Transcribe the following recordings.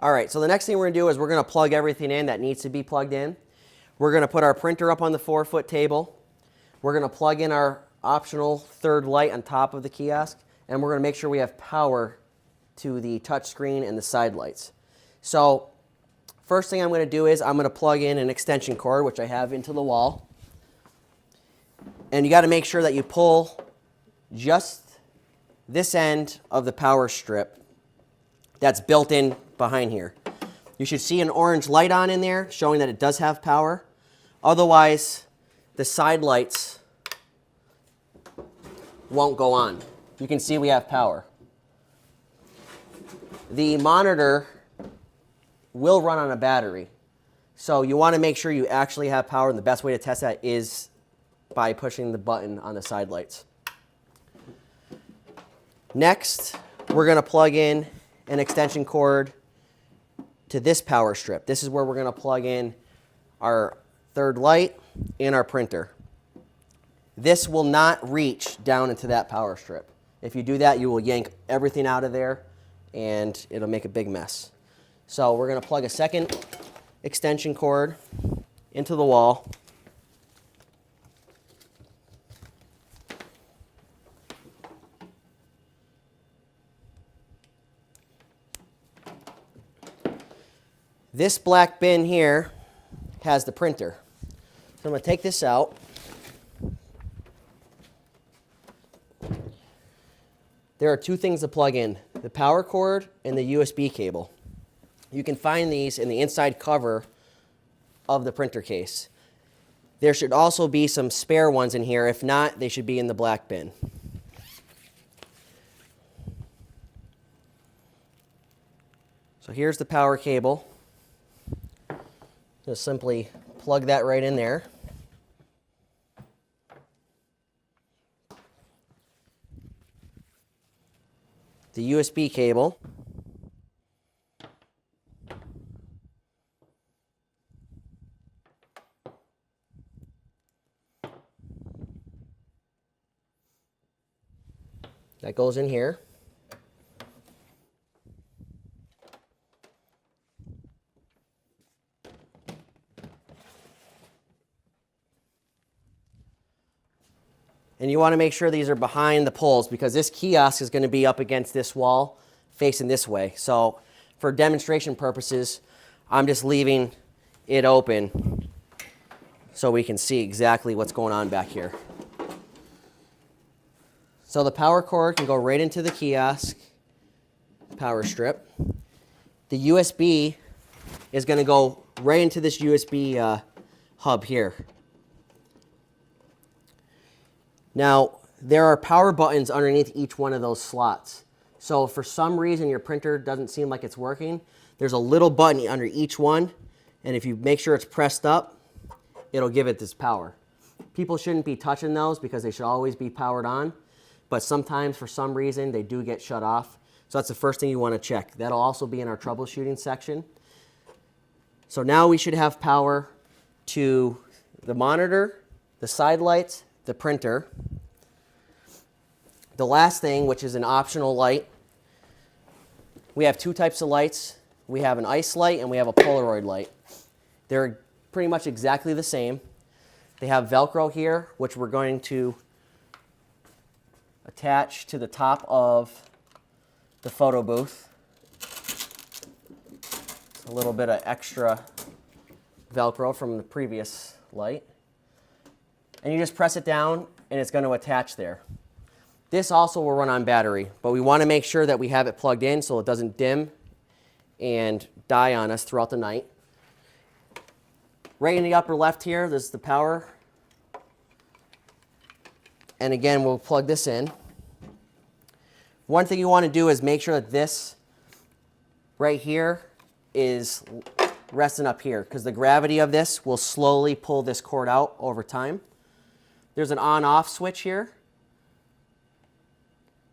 All right, so the next thing we're gonna do is we're gonna plug everything in that needs to be plugged in. We're gonna put our printer up on the 4-foot table. We're gonna plug in our optional third light on top of the kiosk, and we're gonna make sure we have power to the touch screen and the side lights. So first thing I'm gonna do is I'm gonna plug in an extension cord, which I have into the wall. And you gotta make sure that you pull just this end of the power strip that's built in behind here. You should see an orange light on in there showing that it does have power. Otherwise, the side lights won't go on. You can see we have power. The monitor will run on a battery. So you want to make sure you actually have power, and the best way to test that is by pushing the button on the side lights. Next, we're going to plug in an extension cord to this power strip. This is where we're going to plug in our third light and our printer. This will not reach down into that power strip. If you do that, you will yank everything out of there and it'll make a big mess. So we're going to plug a second extension cord into the wall. This black bin here has the printer. So I'm going to take this out. There are two things to plug in, the power cord and the USB cable. You can find these in the inside cover of the printer case. There should also be some spare ones in here. If not, they should be in the black bin. So here's the power cable. Just simply plug that right in there. The USB cable. That goes in here. And you want to make sure these are behind the poles because this kiosk is going to be up against this wall facing this way. So for demonstration purposes, I'm just leaving it open so we can see exactly what's going on back here. So the power cord can go right into the kiosk power strip. The USB is going to go right into this USB hub here. Now, there are power buttons underneath each one of those slots. So if for some reason your printer doesn't seem like it's working, there's a little button under each one, and if you make sure it's pressed up, it'll give it this power. People shouldn't be touching those because they should always be powered on, but sometimes for some reason they do get shut off. So that's the first thing you want to check. That'll also be in our troubleshooting section. So now we should have power to the monitor, the side lights, the printer. The last thing, which is an optional light, we have two types of lights. We have an ice light and we have a Polaroid light. They're pretty much exactly the same. They have Velcro here, which we're going to attach to the top of the photo booth. A little bit of extra Velcro from the previous light. And you just press it down and it's going to attach there. This also will run on battery, but we want to make sure that we have it plugged in so it doesn't dim and die on us throughout the night. Right in the upper left here, there's the power. And again, we'll plug this in. One thing you want to do is make sure that this right here is resting up here because the gravity of this will slowly pull this cord out over time. There's an on-off switch here.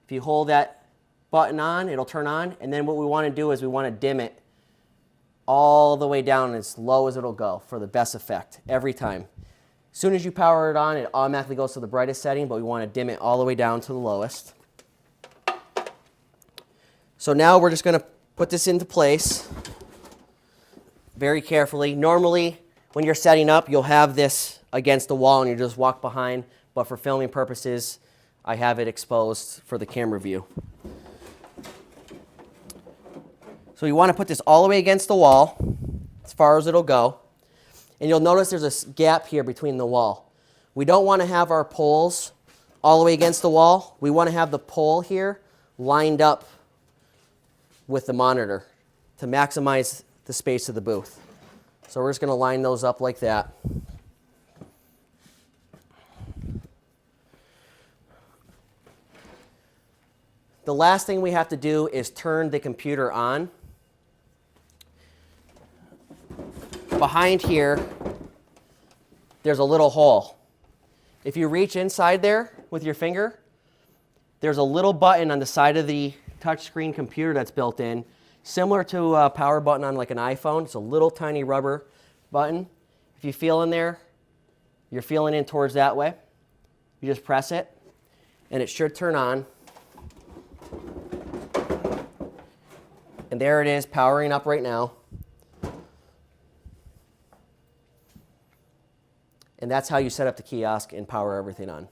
If you hold that button on, it'll turn on. And then what we want to do is we want to dim it all the way down as low as it'll go for the best effect every time. As soon as you power it on, it automatically goes to the brightest setting, but we want to dim it all the way down to the lowest. So now we're just going to put this into place. very carefully. Normally, when you're setting up, you'll have this against the wall and you just walk behind, but for filming purposes, I have it exposed for the camera view. So you want to put this all the way against the wall, as far as it'll go. And you'll notice there's a gap here between the wall. We don't want to have our poles all the way against the wall. We want to have the pole here lined up with the monitor to maximize the space of the booth. So we're just going to line those up like that. The last thing we have to do is turn the computer on. Behind here, there's a little hole. If you reach inside there with your finger, there's a little button on the side of the touchscreen computer that's built in, similar to a power button on like an iPhone. It's a little tiny rubber button. If you feel in there, you're feeling in towards that way. You just press it, and it should turn on. And there it is, powering up right now. And that's how you set up the kiosk and power everything on.